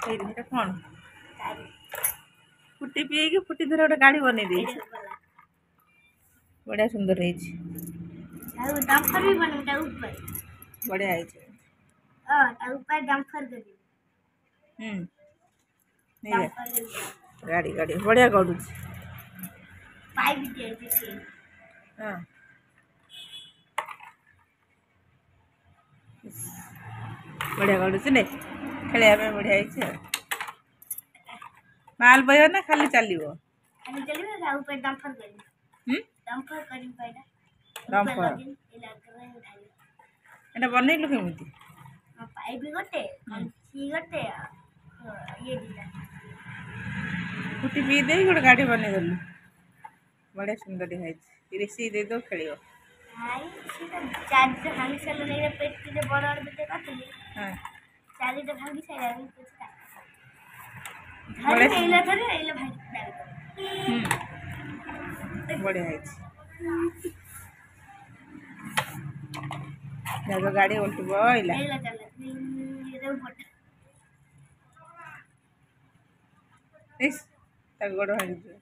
ଏଇଟା କ'ଣ ଫୁଟି ପିଇକି ଫୁଟି ଧର ଗୋଟେ ଗାଡ଼ି ବନେଇ ଦେଇଛି। ବଢ଼ିଆ ସୁନ୍ଦର ହେଇଛି। ବଢ଼ିଆ ହେଇଛି। ଗାଡ଼ି ଗାଡ଼ି ବଢ଼ିଆ ଗଡ଼ୁଛି। ହଁ ବଢ଼ିଆ ଗଡ଼ୁଛି ନେ ଖେଳିବା ପାଇଁ ବଢ଼ିଆ ହେଇଛି ଆଉ। ମାଲ ବହିବ ନା ଖାଲି ଚାଲିବ? ଏଟା ବନେଇଲୁ କେମିତି? ଫୁଟି ପିଇ ଦେଇ ଗୋଟେ ଗାଡ଼ି ବନେଇଦେଲୁ। ବଢ଼ିଆ ସୁନ୍ଦର ହେଇଛି। ରେସି ଦେଇଦେବ ଖେଳିବ। ବଢ଼ିଆ ହେଇଛି। ଗାଡ଼ି ଓଲଟିବ ଏଇଲା ତାକୁ ଗୋଡ଼ ଭାଙ୍ଗିଯିବ।